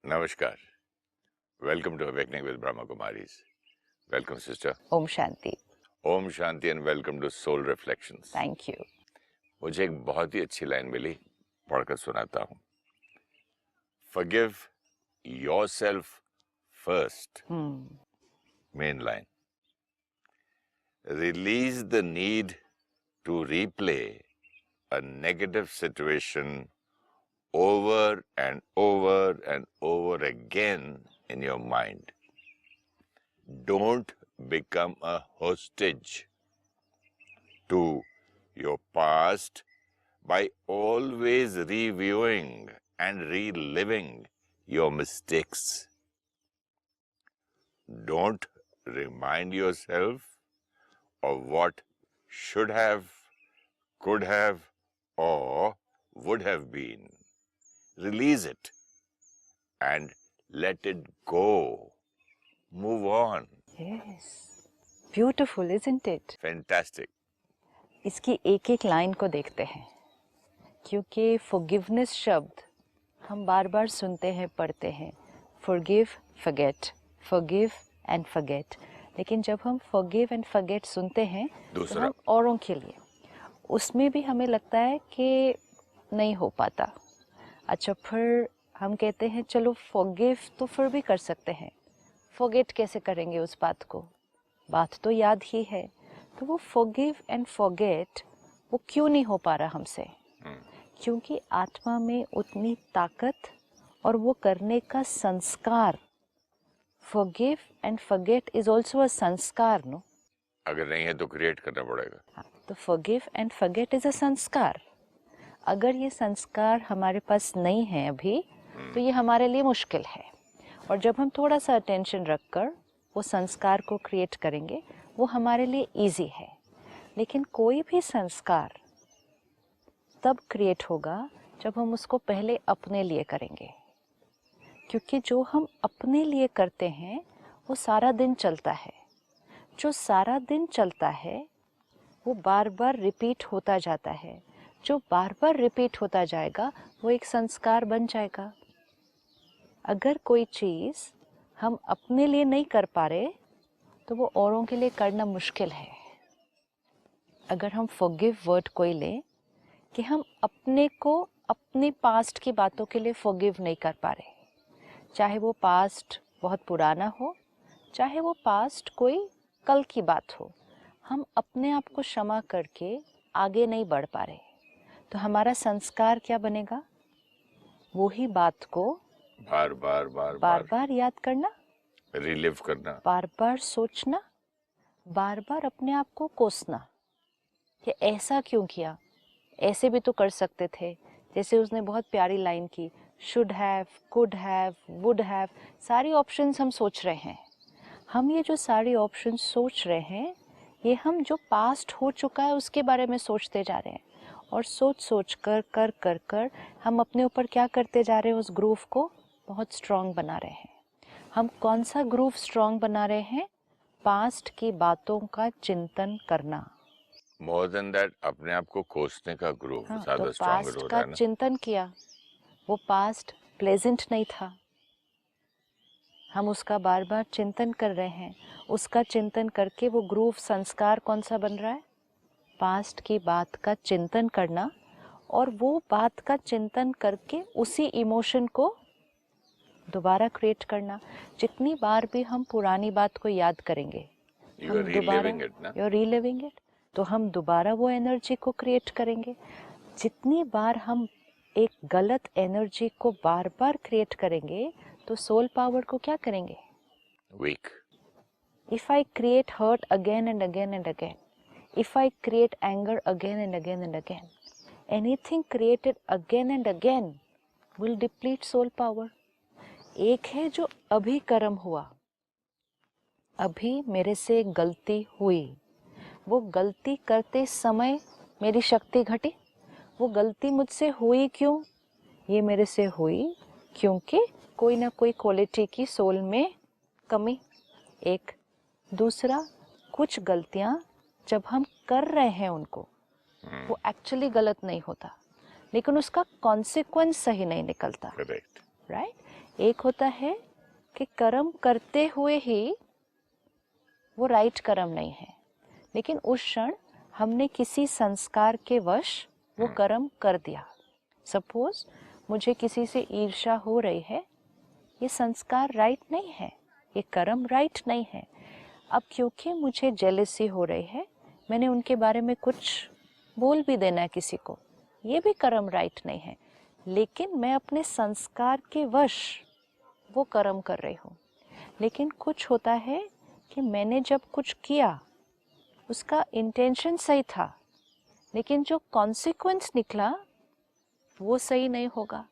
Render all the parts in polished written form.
Namaskar. Welcome to Awakening with Brahma Kumaris. Welcome, sister. Om Shanti. Om Shanti and welcome to Soul Reflections. Thank you. मुझे एक बहुत ही अच्छी line मिली, पढ़कर सुनाता हूँ. Forgive yourself first. Main line. Release the need to replay a negative situation over and over and over again in your mind. Don't become a hostage to your past by always reviewing and reliving your mistakes. Don't remind yourself of what should have, could have, or would have been. Release it and let it go. Move on. Yes. Beautiful, isn't it? Fantastic. इसकी एक एक line को देखते हैं, क्योंकि forgiveness शब्द हम बार बार सुनते हैं, पढ़ते हैं. Forgive, forget, forgive and forget. लेकिन जब हम forgive and forget सुनते हैं तो हम औरों के लिए, उसमें भी हमें लगता है कि नहीं हो पाता. अच्छा, फिर हम कहते हैं चलो forgive तो फिर भी कर सकते हैं, forget कैसे करेंगे उस बात को? बात तो याद ही है. तो वो forgive and forget वो क्यों नहीं हो पा रहा हमसे? क्योंकि आत्मा में उतनी ताकत और वो करने का संस्कार. Forgive and forget is also a संस्कार, no? अगर नहीं है तो क्रिएट करना पड़ेगा. हाँ, तो forgive and forget is a संस्कार. अगर ये संस्कार हमारे पास नहीं है अभी, तो ये हमारे लिए मुश्किल है. और जब हम थोड़ा सा अटेंशन रखकर वो संस्कार को क्रिएट करेंगे, वो हमारे लिए इजी है. लेकिन कोई भी संस्कार तब क्रिएट होगा जब हम उसको पहले अपने लिए करेंगे. क्योंकि जो हम अपने लिए करते हैं वो सारा दिन चलता है. जो सारा दिन चलता है वो बार बार रिपीट होता जाता है. जो बार बार रिपीट होता जाएगा वो एक संस्कार बन जाएगा. अगर कोई चीज़ हम अपने लिए नहीं कर पा रहे तो वो औरों के लिए करना मुश्किल है. अगर हम forgive वर्ड कोई लें कि हम अपने को अपने पास्ट की बातों के लिए forgive नहीं कर पा रहे, चाहे वो पास्ट बहुत पुराना हो, चाहे वो पास्ट कोई कल की बात हो, हम अपने आप को क्षमा करके आगे नहीं बढ़ पा रहे, तो हमारा संस्कार क्या बनेगा? वही बात को बार बार याद करना, रिलिव करना, बार बार सोचना, बार बार अपने आप को कोसना कि ऐसा क्यों किया, ऐसे भी तो कर सकते थे. जैसे उसने बहुत प्यारी लाइन की, should have, could have, would have, सारी ऑप्शंस हम सोच रहे हैं. हम ये जो सारी ऑप्शंस सोच रहे हैं, ये हम जो पास्ट हो चुका है उसके बारे में सोचते जा रहे हैं. और सोच कर हम अपने ऊपर क्या करते जा रहे हैं? उस ग्रूव को बहुत स्ट्रॉन्ग बना रहे हैं. हम कौन सा ग्रूव स्ट्रॉन्ग बना रहे हैं? पास्ट की बातों का चिंतन करना. मोर देन दैट अपने आप को कोसने का ग्रूव ज्यादा स्ट्रॉन्गर हो रहा है ना. चिंतन किया, वो पास्ट प्लेजेंट नहीं था, हम उसका बार बार चिंतन कर रहे हैं. उसका चिंतन करके वो ग्रूव संस्कार कौन सा बन रहा है? पास्ट की बात का चिंतन करना. और वो बात का चिंतन करके उसी इमोशन को दोबारा क्रिएट करना. जितनी बार भी हम पुरानी बात को याद करेंगे, यू आर रीलिविंग इट, तो हम दोबारा वो एनर्जी को क्रिएट करेंगे. जितनी बार हम एक गलत एनर्जी को बार बार क्रिएट करेंगे तो सोल पावर को क्या करेंगे? Weak. If I create hurt again and again and again, if I create anger again and again and again, anything created again and again will deplete soul power. एक है जो अभी कर्म हुआ, अभी मेरे से गलती हुई, वो गलती करते समय मेरी शक्ति घटी. वो गलती मुझसे हुई क्यों? ये मेरे से हुई क्योंकि कोई ना कोई क्वालिटी की सोल में कमी. एक दूसरा, कुछ गलतियां जब हम कर रहे हैं उनको, वो एक्चुअली गलत नहीं होता, लेकिन उसका कॉन्सिक्वेंस सही नहीं निकलता. करेक्ट. राइट. एक होता है कि कर्म करते हुए ही वो राइट कर्म नहीं है, लेकिन उस क्षण हमने किसी संस्कार के वश वो कर्म कर दिया। सपोज मुझे किसी से ईर्ष्या हो रही है, ये संस्कार राइट नहीं है, ये कर्म राइट नहीं है। अब क्योंकि मुझे जेलसी हो रही है, मैंने उनके बारे में कुछ बोल भी देना है किसी को, ये भी कर्म राइट नहीं है, लेकिन मैं अपने संस्कार के वश वो कर्म कर रही हूँ। लेकिन कुछ होता है कि मैंने जब कुछ किया उसका इंटेंशन सही था, लेकिन जो कॉन्सिक्वेंस निकला वो सही नहीं होगा,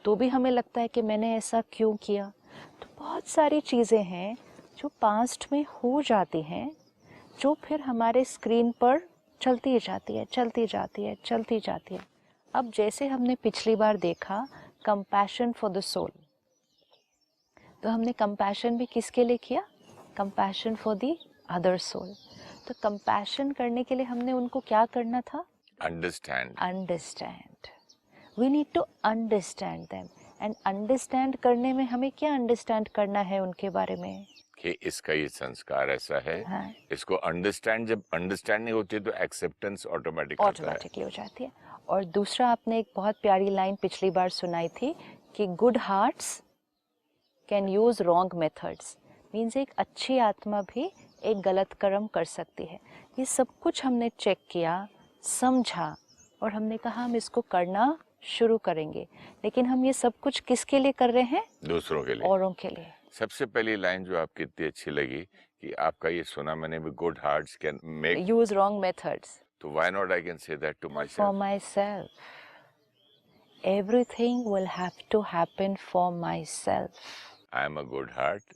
तो भी हमें लगता है कि मैंने ऐसा क्यों किया। तो बहुत सारी चीज़ें हैं जो पास्ट में हो जाती हैं, जो फिर हमारे स्क्रीन पर चलती जाती है, चलती जाती है, चलती जाती है। अब जैसे हमने पिछली बार देखा कंपैशन फॉर द सोल, तो हमने कंपैशन भी किसके लिए किया? Compassion for the other soul. तो कंपैशन करने के लिए हमने उनको क्या करना था? Understand. We need to understand them. And understand करने में हमें क्या अंडरस्टैंड करना है उनके बारे में? कि इसका ये संस्कार ऐसा है। हाँ। इसको अंडरस्टैंड, जब अंडरस्टैंडिंग होती है तो एक्सेप्टेंस ऑटोमेटिकली हो जाती है। और दूसरा, आपने एक बहुत प्यारी लाइन पिछली बार सुनाई थी कि good hearts can use wrong methods. Means एक अच्छी आत्मा भी एक गलत कर्म कर सकती है। ये सब कुछ हमने चेक किया, समझा, और हमने कहा हम इसको करना शुरू करेंगे। लेकिन हम ये सब कुछ किसके लिए कर रहे हैं? दूसरों के लिए, औरों के लिए। सबसे पहली लाइन जो आपकी इतनी अच्छी लगी कि आपका ये सुना मैंने भी, good hearts can make use wrong methods, तो why not I can say that to my for self. Myself. Everything will have to happen for myself. I am a good heart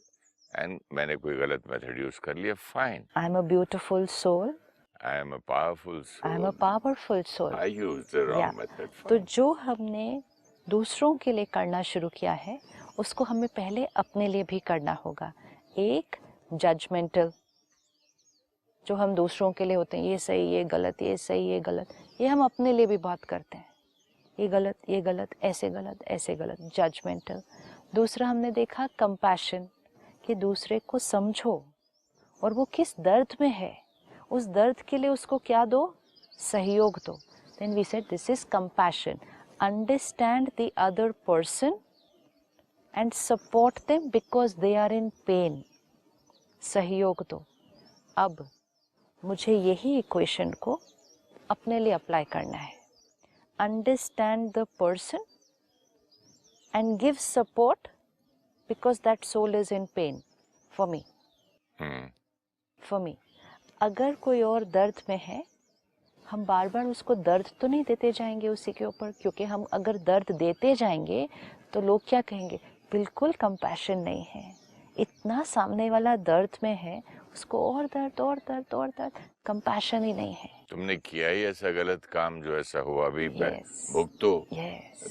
and मैंने कोई गलत method use कर लिया, fine. I am a beautiful soul. I am a powerful I am a soul, powerful soul. I use the Yeah. Wrong method, तो जो हमने दूसरों के लिए करना शुरू किया है, उसको हमें पहले अपने लिए भी करना होगा। एक जजमेंटल, जो हम दूसरों के लिए होते हैं, ये सही, ये गलत, ये सही, ये गलत, ये हम अपने लिए भी बहुत करते हैं। ये गलत, ये गलत, ऐसे गलत, ऐसे गलत, जजमेंटल। दूसरा हमने देखा कंपैशन, कि दूसरे को समझो और वो किस दर्द में है, उस दर्द के लिए उसको क्या दो? सहयोग दो। Then we said this is compassion. Understand the other person and support them because they are in pain. सहयोग दो। अब मुझे यही इक्वेशन को अपने लिए अप्लाई करना है। Understand the person and give support because that soul is in pain for me. For me. अगर कोई और दर्द में है, हम बार बार उसको दर्द तो नहीं देते जाएंगे उसी के ऊपर, क्योंकि हम अगर दर्द देते जाएंगे तो लोग क्या कहेंगे? बिल्कुल कंपैशन नहीं है, इतना सामने वाला दर्द में है, उसको और दर्द और दर्द और दर्द, कंपैशन ही नहीं है। तुमने किया ही ऐसा गलत काम जो ऐसा हुआ, अभी भुगतो।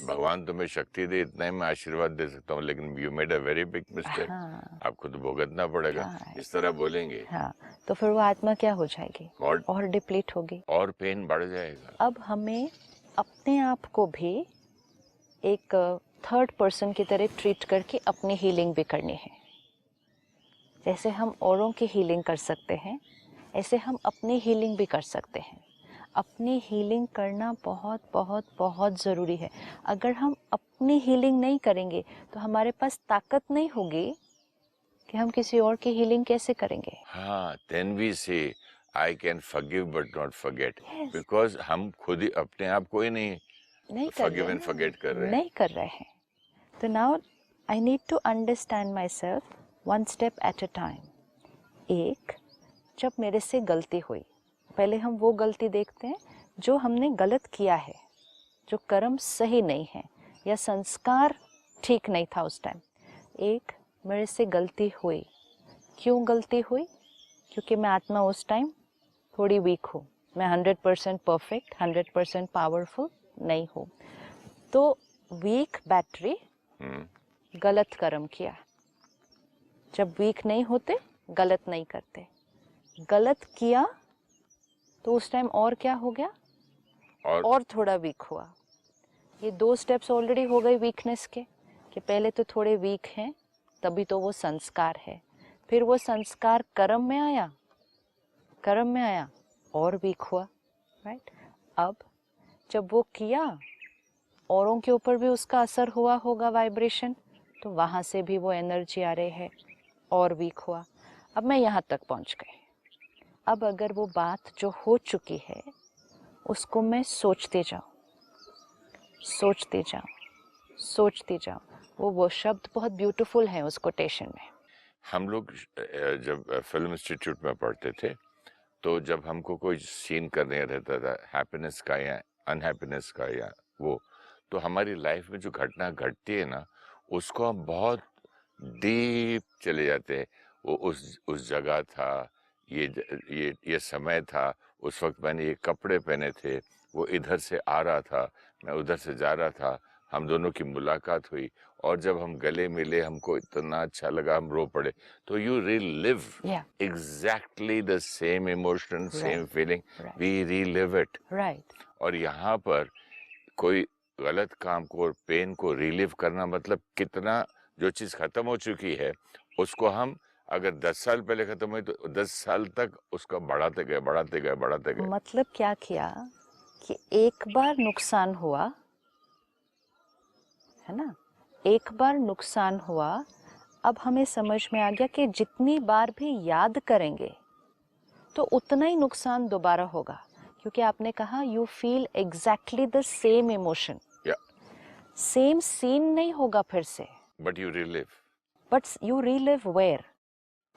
भगवान तुम्हें शक्ति दे, इतना ही मैं आशीर्वाद दे सकता हूँ, लेकिन you made a very big mistake, आपको तो भुगतना पड़ेगा। इस तरह बोलेंगे। हाँ, तो फिर वो आत्मा क्या हो जाएगी? और डिप्लीट होगी, और पेन बढ़ जाएगा। अब हमें अपने आप को भी एक थर्ड पर्सन की तरह ट्रीट करके अपनी हीलिंग भी करनी है। जैसे हम औरों की हीलिंग कर सकते हैं, ऐसे हम अपनी हीलिंग भी कर सकते हैं। अपनी हीलिंग करना बहुत बहुत बहुत ज़रूरी है। अगर हम अपनी हीलिंग नहीं करेंगे तो हमारे पास ताकत नहीं होगी कि हम किसी और की हीलिंग कैसे करेंगे। हाँ, then we say I can forgive but not forget, because हम खुद ही अपने आप को ही नहीं forgive and forget कर रहे हैं। नहीं कर रहे हैं। तो now I need to understand myself one step at a time. एक, जब मेरे से गलती हुई, पहले हम वो गलती देखते हैं जो हमने गलत किया है, जो कर्म सही नहीं है या संस्कार ठीक नहीं था उस टाइम। एक, मेरे से गलती हुई। क्यों गलती हुई? क्योंकि मैं आत्मा उस टाइम थोड़ी वीक हूँ, मैं 100% परफेक्ट, 100% पावरफुल नहीं हूँ। तो वीक बैटरी गलत कर्म किया। जब वीक नहीं होते, गलत नहीं करते। गलत किया तो उस टाइम और क्या हो गया? और थोड़ा वीक हुआ। ये 2 स्टेप्स ऑलरेडी हो गए वीकनेस के। कि पहले तो थोड़े वीक हैं, तभी तो वो संस्कार है। फिर वो संस्कार कर्म में आया, कर्म में आया और वीक हुआ, राइट। अब जब वो किया, औरों के ऊपर भी उसका असर हुआ होगा, वाइब्रेशन, तो वहाँ से भी वो एनर्जी आ रही है और वीक हुआ। अब मैं यहाँ तक पहुँच गई। अब अगर वो बात जो हो चुकी है उसको मैं सोचते जाऊँ, सोचते जाऊँ, सोचते जाऊँ, वो शब्द बहुत ब्यूटीफुल है उस कोटेशन में। हम लोग जब फिल्म इंस्टीट्यूट में पढ़ते थे, तो जब हमको कोई सीन करने रहता था, हैप्पीनेस का या अनहैप्पीनेस का या वो, तो हमारी लाइफ में जो घटना घटती है ना, उसको हम बहुत डीप चले जाते हैं। वो उस जगह था, ये समय था, उस वक्त मैंने ये कपड़े पहने थे, वो इधर से आ रहा था, मैं उधर से जा रहा था, हम दोनों की मुलाकात हुई, और जब हम गले मिले हमको इतना अच्छा लगा, हम रो पड़े। तो you relive exactly the same emotion, same feeling, we relive it. और यहाँ पर कोई गलत काम को और पेन को रिलीव करना मतलब कितना, जो चीज खत्म हो चुकी है उसको हम अगर 10 साल पहले खत्म हुई तो 10 साल तक उसका बढ़ाते गए, बढ़ाते गए, बढ़ाते गए। मतलब क्या किया कि एक बार नुकसान हुआ है ना, एक बार नुकसान हुआ, अब हमें समझ में आ गया कि जितनी बार भी याद करेंगे तो उतना ही नुकसान दोबारा होगा, क्योंकि आपने कहा you feel exactly the same emotion, same scene नहीं होगा फिर से, but you relive, but you relive where,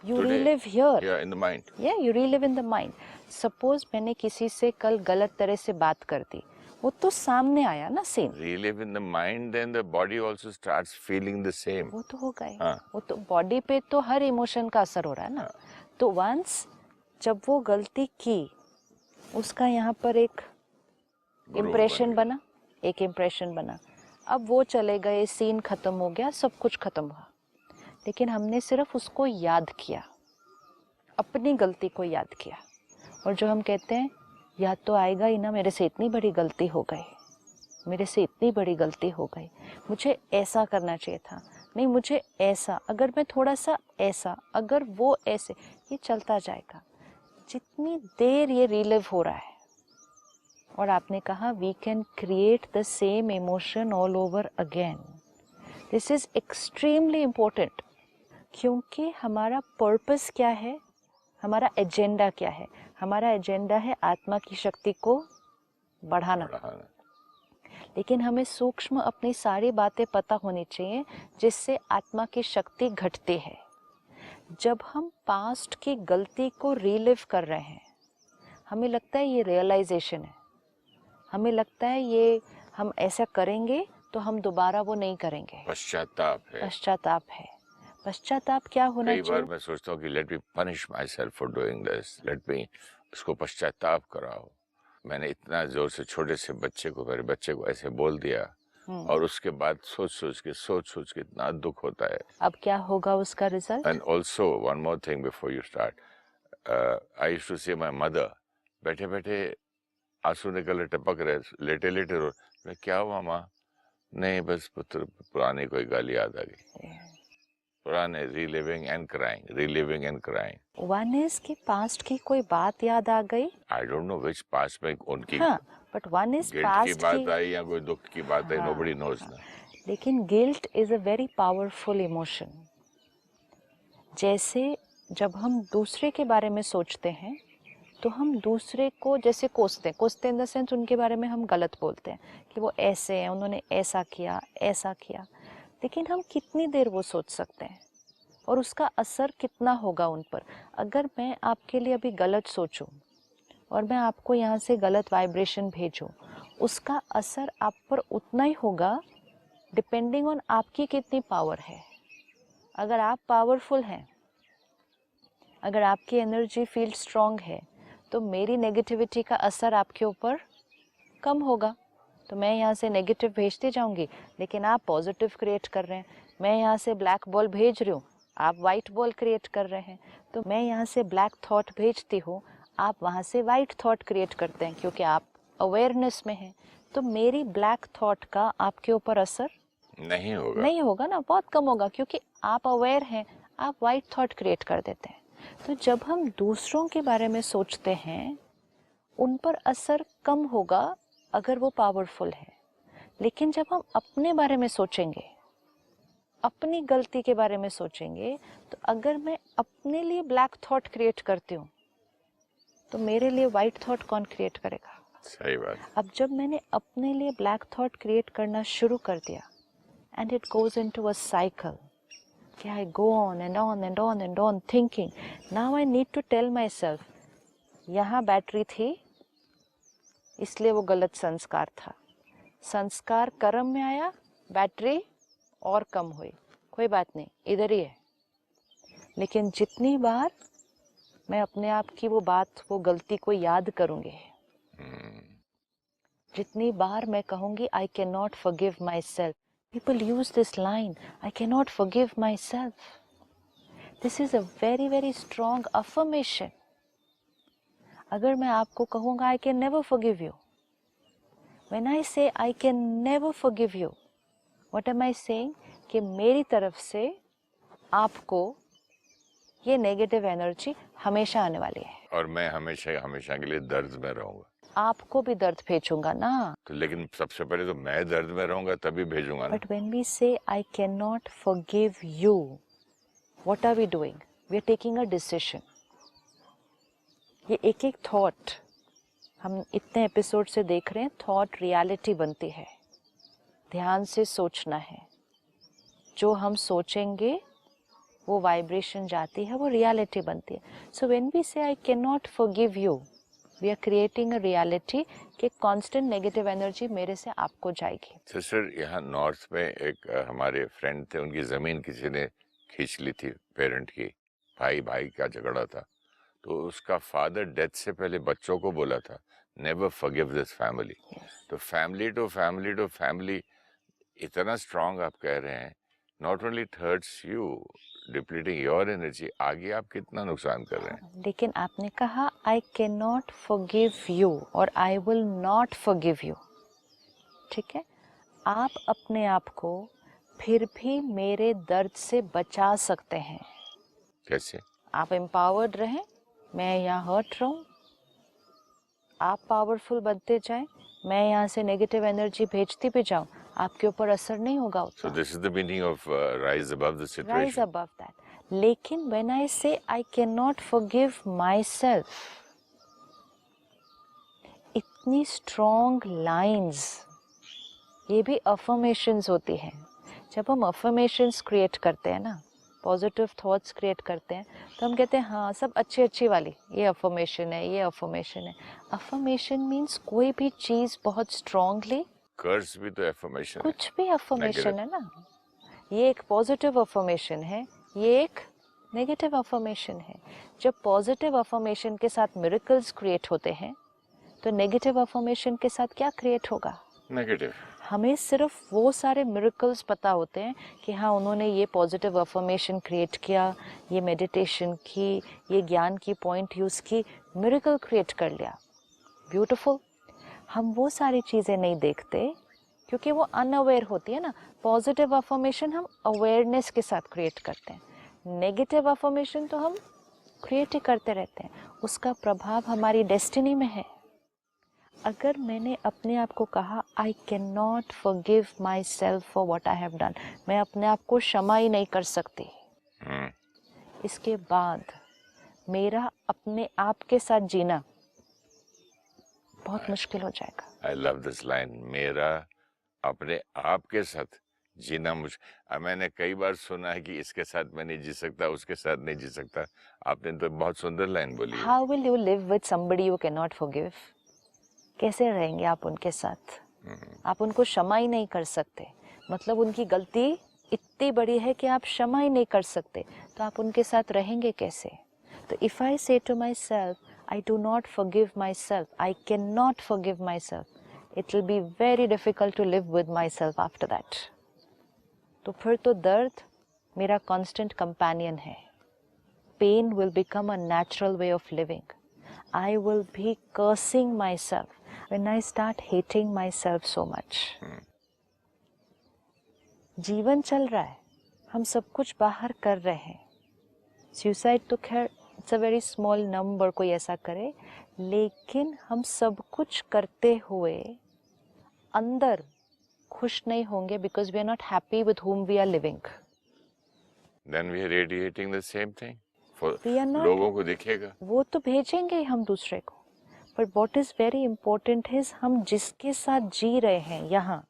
you relive here, yeah, in the mind, yeah, you relive in the mind. Suppose मैंने किसी से कल गलत तरह से बात कर दी, वो तो सामने आया ना scene, relive in the mind, then the body also starts feeling the same. वो तो हो गए, हाँ. वो तो बॉडी पे तो हर इमोशन का असर हो रहा है ना. तो वंस जब वो गलती की, उसका यहाँ पर एक इम्प्रेशन बना, एक इम्प्रेशन बना, अब वो चले गए, सीन खत्म हो गया, सब कुछ खत्म हुआ, लेकिन हमने सिर्फ उसको याद किया, अपनी गलती को याद किया। और जो हम कहते हैं याद तो आएगा ही ना, मेरे से इतनी बड़ी गलती हो गई, मेरे से इतनी बड़ी गलती हो गई, मुझे ऐसा करना चाहिए था, नहीं मुझे ऐसा, अगर मैं थोड़ा सा ऐसा, अगर वो ऐसे, ये चलता जाएगा। जितनी देर ये रिलिव हो रहा है, और आपने कहा we can create the same emotion all over again, this is extremely important, क्योंकि हमारा पर्पस क्या है, हमारा एजेंडा क्या है? हमारा एजेंडा है आत्मा की शक्ति को बढ़ाना। लेकिन हमें सूक्ष्म अपनी सारी बातें पता होनी चाहिए जिससे आत्मा की शक्ति घटती है। जब हम पास्ट की गलती को रिलिव कर रहे हैं, हमें लगता है ये रियलाइजेशन है, हमें लगता है ये हम ऐसा करेंगे तो हम दोबारा वो नहीं करेंगे, पश्चाताप है, पश्चाताप है। पश्चाताप क्या होना चाहिए? कई बार मैं सोचता हूँ कि let me punish my self for doing this, let me उसको पश्चाताप कराओ, मैंने इतना जोर से छोटे से बच्चे को, मेरे बच्चे को ऐसे बोल दिया, और उसके बाद सोच सोच के इतना दुख होता है। अब क्या होगा उसका result? And also one more thing before you start, I used to see my mother, बैठे बैठे आंसू निकल रहे, टपक रहे, लेटे लेटे रो, मैं क्या हुआ माँ? नहीं बस पुत्र पुरानी कोई गाली याद आ गई, पुराने, relieving and crying, relieving and crying. One is कि पास्ट की कोई बात याद आ गई, I don't know which past में उनकी, हाँ, बट वन इज पास्ट की बात आई या कोई दुख की बात आई, नोबडी नोज ना। लेकिन guilt is a very powerful emotion. जैसे जब हम दूसरे के बारे में सोचते हैं तो हम दूसरे को जैसे कोसते इन द सेंस उनके बारे में हम गलत बोलते हैं कि वो ऐसे हैं, उन्होंने ऐसा किया, ऐसा किया, लेकिन हम कितनी देर वो सोच सकते हैं और उसका असर कितना होगा उन पर? अगर मैं आपके लिए अभी गलत सोचूं और मैं आपको यहाँ से गलत वाइब्रेशन भेजूं, उसका असर आप पर उतना ही होगा डिपेंडिंग ऑन आपकी कितनी पावर है। अगर आप पावरफुल हैं, अगर आपकी एनर्जी फील्ड स्ट्रॉन्ग है, तो मेरी नेगेटिविटी का असर आपके ऊपर कम होगा, तो मैं यहाँ से नेगेटिव भेजते जाऊंगी, लेकिन आप पॉजिटिव क्रिएट कर रहे हैं। मैं यहाँ से ब्लैक बॉल भेज रही हूँ, आप वाइट बॉल क्रिएट कर रहे हैं। तो मैं यहाँ से ब्लैक थॉट भेजती हूँ, आप वहाँ से वाइट थॉट क्रिएट करते हैं, क्योंकि आप अवेयरनेस में हैं। तो मेरी ब्लैक थॉट का आपके ऊपर असर नहीं होगा, नहीं होगा ना, बहुत कम होगा, क्योंकि आप अवेयर हैं, आप वाइट थॉट क्रिएट कर देते हैं। तो जब हम दूसरों के बारे में सोचते हैं, उन पर असर कम होगा अगर वो पावरफुल है। लेकिन जब हम अपने बारे में सोचेंगे, अपनी गलती के बारे में सोचेंगे, तो अगर मैं अपने लिए ब्लैक थॉट क्रिएट करती हूँ, तो मेरे लिए वाइट थॉट कौन क्रिएट करेगा? सही बात। अब जब मैंने अपने लिए ब्लैक थॉट क्रिएट करना शुरू कर दिया, and it goes into a cycle, कि I go on and on and on and on thinking, now I need to tell myself, यहाँ बैटरी थी इसलिए वो गलत संस्कार था, संस्कार कर्म में आया, बैटरी और कम हुई, कोई बात नहीं, इधर ही है। लेकिन जितनी बार मैं अपने आप की वो बात, वो गलती को याद करूंगी, जितनी बार मैं कहूंगी I can not forgive myself, people use this line, I can not forgive myself, this is a very very strong affirmation. अगर मैं आपको कहूंगा I can never forgive you, when I say I can never forgive you, what am I saying, कि मेरी तरफ से आपको ये नेगेटिव एनर्जी हमेशा आने वाली है, और मैं हमेशा हमेशा के लिए दर्द में रहूंगा, आपको भी दर्द भेजूंगा ना। तो लेकिन सबसे पहले तो मैं दर्द में रहूंगा तभी भेजूंगा ना। But when we say I can not forgive you, what are we doing? We are taking a decision. ये एक एक थॉट हम इतने एपिसोड से देख रहे हैं, थॉट रियलिटी बनती है, ध्यान से सोचना है, जो हम सोचेंगे वो वाइब्रेशन जाती है, वो रियलिटी बनती है। सो when we say I can not forgive you, we are creating a reality कि कांस्टेंट नेगेटिव एनर्जी मेरे से आपको जाएगी। सिस्टर, यहाँ नॉर्थ में एक हमारे फ्रेंड थे, उनकी ज़मीन किसी ने खींच ली थी, पेरेंट की, भाई भाई का झगड़ा था, तो उसका फादर डेथ से पहले बच्चों को बोला था, नेवर फॉरगिव दिस फैमिली। तो फैमिली टू फैमिली इतना स्ट्रांग आप कह रहे हैं, not only hurts you, depleting your energy, आगे आप कितना नुकसान कर रहे हैं। लेकिन आपने कहा I can not forgive you और I will not forgive you, ठीक है? आप अपने आप को फिर भी मेरे दर्द से बचा सकते हैं। कैसे? आप एम्पावर्ड रहें, मैं यहाँ हर्ट रहूं, आप पावरफुल बनते जाएं, मैं यहाँ से नेगेटिव एनर्जी भेजती भी जाऊं, आपके ऊपर असर नहीं होगा उतना। So this is the meaning of rise above the situation. Rise above that. लेकिन when I say I cannot forgive myself, इतनी strong lines, ये भी affirmations होती हैं। जब हम affirmations create करते हैं ना, पॉजिटिव थॉट्स क्रिएट करते हैं, तो हम कहते हैं हाँ सब अच्छी अच्छी वाली, ये अफर्मेशन है, ये अफर्मेशन है। अफर्मेशन मीन्स कोई भी चीज़ बहुत स्ट्रांगली, कर्स भी तो अफर्मेशन है, कुछ भी अफर्मेशन है ना, ये एक पॉजिटिव अफर्मेशन है, ये एक नेगेटिव अफर्मेशन है। जब पॉजिटिव अफर्मेशन के साथ मिरेकल्स क्रिएट होते हैं, तो नेगेटिव अफर्मेशन के साथ क्या क्रिएट होगा? नेगेटिव। हमें सिर्फ वो सारे मिरेकल्स पता होते हैं कि हाँ उन्होंने ये पॉजिटिव अफर्मेशन क्रिएट किया, ये मेडिटेशन की, ये ज्ञान की पॉइंट यूज़ की, मिरेकल क्रिएट कर लिया, ब्यूटीफुल। हम वो सारी चीज़ें नहीं देखते क्योंकि वो अनअवेयर होती है ना। पॉजिटिव अफर्मेशन हम अवेयरनेस के साथ क्रिएट करते हैं, नेगेटिव अफर्मेशन तो हम क्रिएट ही करते रहते हैं, उसका प्रभाव हमारी डेस्टिनी में है। अगर मैंने अपने आप को कहा I can not forgive my self for what I have done, मैं अपने आप को क्षमा ही नहीं कर सकती, इसके बाद मेरा अपने आप के साथ जीना बहुत मुश्किल हो जाएगा। आई लव दिस लाइन, मेरा अपने आप के साथ जीना मुश्किल। मैंने कई बार सुना है कि इसके साथ मैं नहीं जी सकता, उसके साथ नहीं जी सकता, आपने तो बहुत सुंदर लाइन बोली है। How will you live with somebody you can not forgive? कैसे रहेंगे आप उनके साथ? आप उनको क्षमा ही नहीं कर सकते, मतलब उनकी गलती इतनी बड़ी है कि आप क्षमा ही नहीं कर सकते, तो आप उनके साथ रहेंगे कैसे? तो if I say to myself I do not forgive myself, I can not forgive myself, it will be very difficult to live with myself after that. तो फिर तो दर्द मेरा कॉन्स्टेंट कंपेनियन है, pain will become a natural way of living, I will be cursing myself when I start hating myself so much. जीवन चल रहा है, हम सब कुछ बाहर कर रहे हैं। सुसाइड तो खैर it's a very small number कोई ऐसा करे, लेकिन हम सब कुछ करते हुए अंदर खुश नहीं होंगे because we are not happy with whom we are living. Then we are radiating the same thing. For We are not, लोगों को दिखेगा। वो तो भेजेंगे हम दूसरे को, but what is very important है हम जिसके साथ जी रहे हैं यहाँ,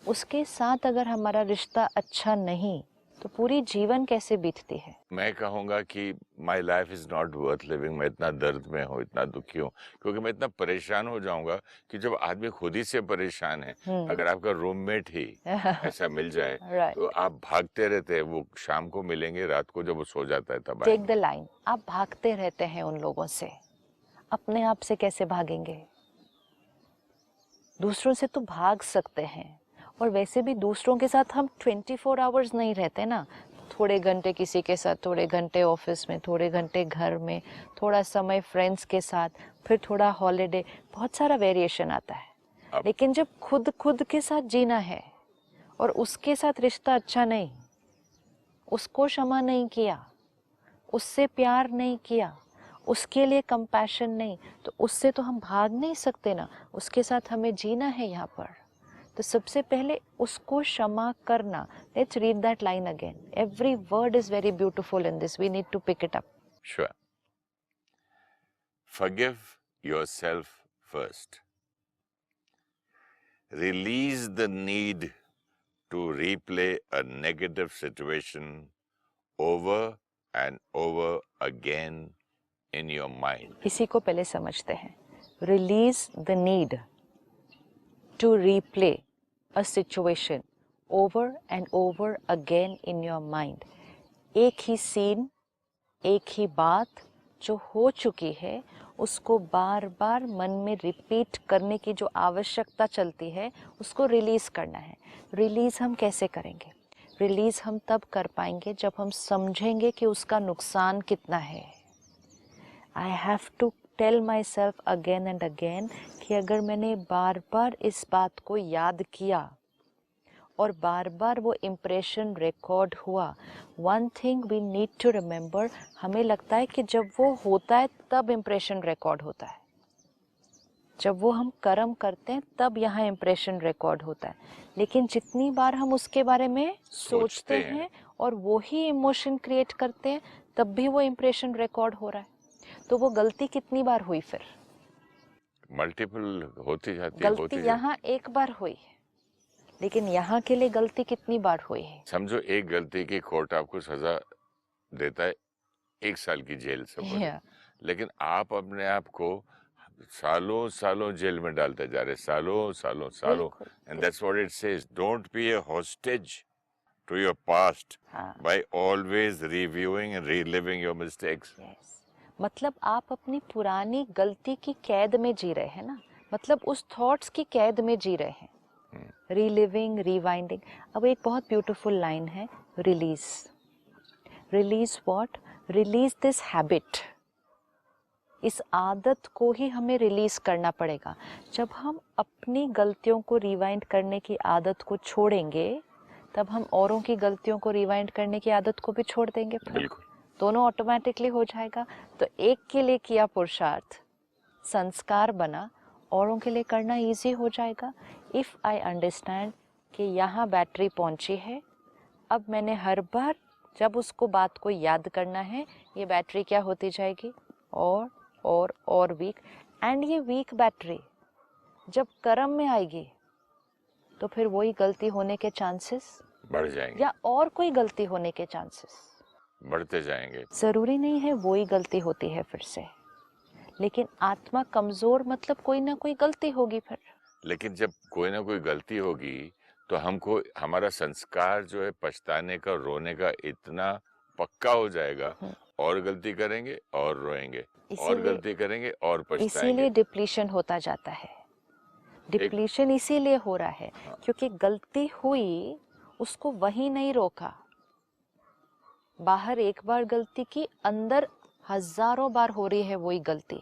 उसके साथ अगर हमारा रिश्ता अच्छा नहीं तो पूरी जीवन कैसे बीतती है। मैं कहूँगा कि my life is not worth living. मैं इतना दर्द में हूँ, इतना दुखी हूँ, क्योंकि मैं इतना परेशान हो जाऊंगा कि जब आदमी खुद ही से परेशान है, अगर आपका रूममेट ही ऐसा मिल जाए Right. तो आप भागते रहते हैं। वो शाम को मिलेंगे, रात को जब वो सो जाता है तब टेक द लाइन, आप भागते रहते हैं उन लोगों से, अपने आप से कैसे भागेंगे? दूसरों से तो भाग सकते हैं, और वैसे भी दूसरों के साथ हम 24 आवर्स नहीं रहते ना। थोड़े घंटे किसी के साथ, थोड़े घंटे ऑफिस में, थोड़े घंटे घर में, थोड़ा समय फ्रेंड्स के साथ, फिर थोड़ा हॉलिडे, बहुत सारा वेरिएशन आता है। लेकिन जब खुद के साथ जीना है और उसके साथ रिश्ता अच्छा नहीं, उसको क्षमा नहीं किया, उससे प्यार नहीं किया, उसके लिए कंपैशन नहीं, तो उससे तो हम भाग नहीं सकते ना। उसके साथ हमें जीना है यहाँ पर, तो सबसे पहले उसको क्षमा करना। Let's read that line again. Every word is very beautiful in this, we need to pick it up. Sure. Forgive yourself first. Release the need to replay a negative situation over and over again in your mind. इसी को पहले समझते हैं। Release the need to replay a situation over and over again in your mind. एक ही scene, एक ही बात जो हो चुकी है, उसको बार बार मन में रिपीट करने की जो आवश्यकता चलती है, उसको रिलीज करना है। रिलीज हम कैसे करेंगे? रिलीज हम तब कर पाएंगे जब हम समझेंगे कि उसका नुकसान कितना है। I have to tell myself again and again कि अगर मैंने बार बार इस बात को याद किया और बार बार वो इम्प्रेशन रिकॉर्ड हुआ, one thing we need to remember, हमें लगता है कि जब वो होता है तब इम्प्रेशन रिकॉर्ड होता है, जब वो हम कर्म करते हैं तब यहाँ इम्प्रेशन रिकॉर्ड होता है। लेकिन जितनी बार हम उसके बारे में सोचते हैं और वो ही इमोशन क्रिएट करते हैं, तब भी वो इम्प्रेशन रिकॉर्ड हो रहा है। तो वो गलती कितनी बार हुई? फिर मल्टीपल होती जाती है। गलती यहाँ एक बार हुई, लेकिन यहाँ के लिए गलती कितनी बार हुई है? समझो एक गलती की कोर्ट आपको सजा देता है 1 साल की जेल से, लेकिन आप अपने आप को सालों सालों जेल में डालते जा रहे, सालों सालों सालों। And that's what it says, don't be a hostage to your past by always reviewing and reliving your mistakes. मतलब आप अपनी पुरानी गलती की कैद में जी रहे हैं ना, मतलब उस थॉट्स की कैद में जी रहे हैं, रीलिविंग, रिवाइंडिंग। अब एक बहुत ब्यूटीफुल लाइन है, release. Release what? Release this habit. इस आदत को ही हमें रिलीज करना पड़ेगा। जब हम अपनी गलतियों को रिवाइंड करने की आदत को छोड़ेंगे, तब हम औरों की गलतियों को रिवाइंड करने की आदत को भी छोड़ देंगे। बिल्कुल, दोनों ऑटोमेटिकली हो जाएगा। तो एक के लिए किया पुरुषार्थ संस्कार बना, औरों के लिए करना इजी हो जाएगा। इफ़ आई अंडरस्टैंड कि यहाँ बैटरी पहुँची है, अब मैंने हर बार जब उसको बात को याद करना है, ये बैटरी क्या होती जाएगी? और वीक। एंड ये वीक बैटरी जब कर्म में आएगी तो फिर वही गलती होने के चांसेस बढ़ जाएंगे, या और कोई गलती होने के चांसेस बढ़ते जाएंगे। जरूरी नहीं है वही गलती होती है फिर से, लेकिन आत्मा कमजोर मतलब कोई ना कोई गलती होगी फिर। लेकिन जब कोई ना कोई गलती होगी तो हमको हमारा संस्कार जो है पछताने का, रोने का इतना पक्का हो जाएगा, और गलती करेंगे और रोएंगे, और गलती करेंगे और पछताएंगे। इसीलिए डिप्लीशन होता जाता है। डिप्लीशन इसीलिए हो रहा है क्योंकि गलती हुई, उसको वहीं नहीं रोका। बाहर एक बार गलती की, अंदर हजारों बार हो रही है वही गलती,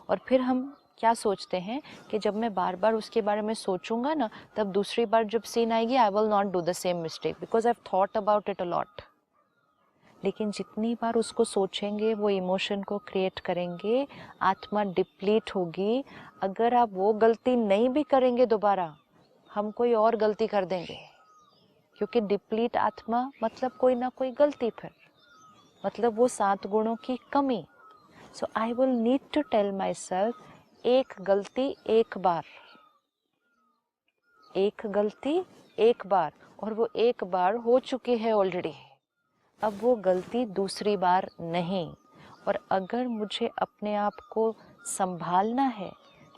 और फिर हम क्या सोचते हैं कि जब मैं बार बार उसके बारे में सोचूंगा ना, तब दूसरी बार जब सीन आएगी आई will not do the same mistake because I have thought about it a lot. लेकिन जितनी बार उसको सोचेंगे, वो इमोशन को क्रिएट करेंगे, आत्मा डिप्लीट होगी। अगर आप वो गलती नहीं भी करेंगे दोबारा, हम कोई और गलती कर देंगे, क्योंकि डिप्लीट आत्मा मतलब कोई ना कोई गलती, फिर मतलब वो 7 गुणों की कमी। So I will need to tell myself एक गलती एक बार, एक गलती एक बार, और वो एक बार हो चुकी है ऑलरेडी, अब वो गलती दूसरी बार नहीं। और अगर मुझे अपने आप को संभालना है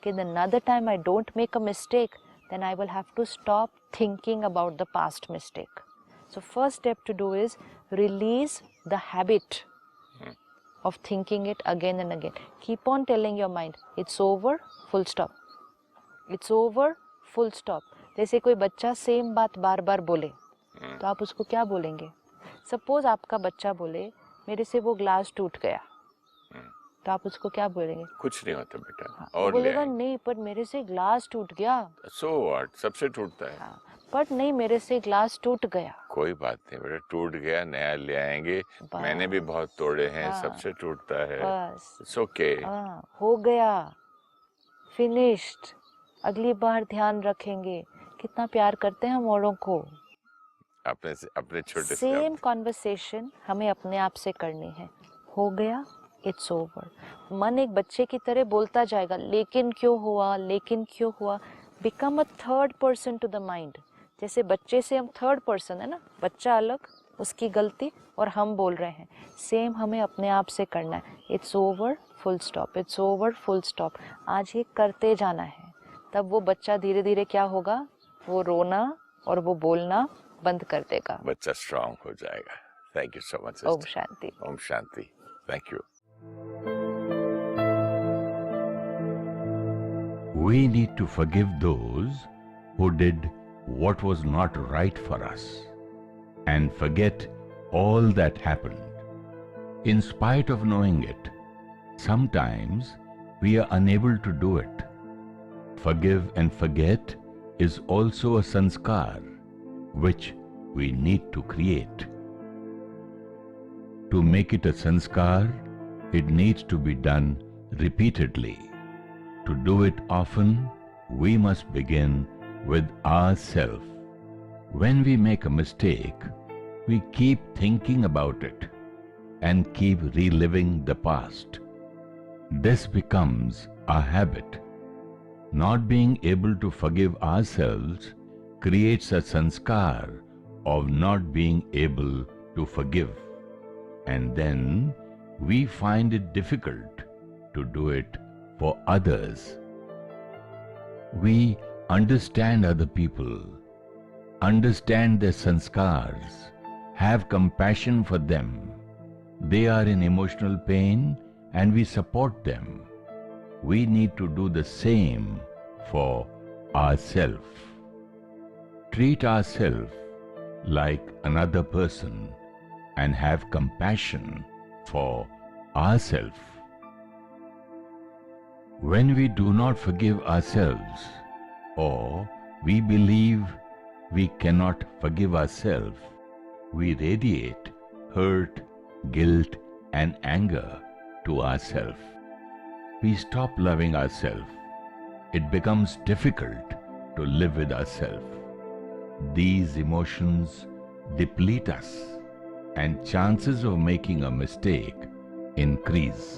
कि the another time I don't make a mistake, then I will have to stop thinking about the past mistake. So first step to do is release the habit of thinking it again and again. Keep on telling your mind, it's over, full stop. It's over, full stop. जैसे कोई बच्चा same बात बार बार बोले, तो आप उसको क्या बोलेंगे? सपोज आपका बच्चा बोले मेरे से वो ग्लास टूट गया, तो आप उसको क्या बोलेंगे? कुछ नहीं होता बेटा। हाँ, और बोलेगा नहीं पर मेरे से ग्लास टूट गया। सो व्हाट, सबसे टूटता है। हाँ, पर नहीं मेरे से ग्लास टूट गया। कोई बात नहीं बेटा, टूट गया, नया ले आएंगे। मैंने भी बहुत तोड़े हैं। हाँ, सबसे टूटता है। बस इट्स ओके। हो गया, फिनिश्ड। अगली बार ध्यान रखेंगे। कितना प्यार करते हैं हम औरों को। अपने छोटे सेम कॉन्वर्सेशन हमें अपने आप से करनी है। हो गया, इट्स ओवर। मन एक बच्चे की तरह बोलता जाएगा, लेकिन क्यों हुआ, लेकिन क्यों हुआ। Become a third person to the mind. जैसे बच्चे से हम थर्ड पर्सन है ना, बच्चा अलग, उसकी गलती, और हम बोल रहे हैं। सेम हमें अपने आप से करना है। It's over, full stop, it's over, full stop. आज ये करते जाना है, तब वो बच्चा धीरे धीरे क्या होगा, वो रोना और वो बोलना बंद कर देगा। बच्चा स्ट्रांग हो जाएगा। Thank you so much. ओम शांति। ओम शांति। Thank you. We need to forgive those who did what was not right for us and forget all that happened. In spite of knowing it, sometimes we are unable to do it. Forgive and forget is also a sanskar which we need to create. To make it a sanskar, it needs to be done repeatedly. To do it often, we must begin with ourselves. When we make a mistake, we keep thinking about it and keep reliving the past. This becomes a habit. Not being able to forgive ourselves creates a sanskar of not being able to forgive. And then we find it difficult to do it for others. We understand other people, understand their sanskars, have compassion for them. They are in emotional pain and we support them. We need to do the same for ourselves. Treat ourselves like another person and have compassion for ourselves. When we do not forgive ourselves, or we believe we cannot forgive ourselves, we radiate hurt, guilt, and anger to ourselves. We stop loving ourselves. It becomes difficult to live with ourselves. These emotions deplete us, and chances of making a mistake increase.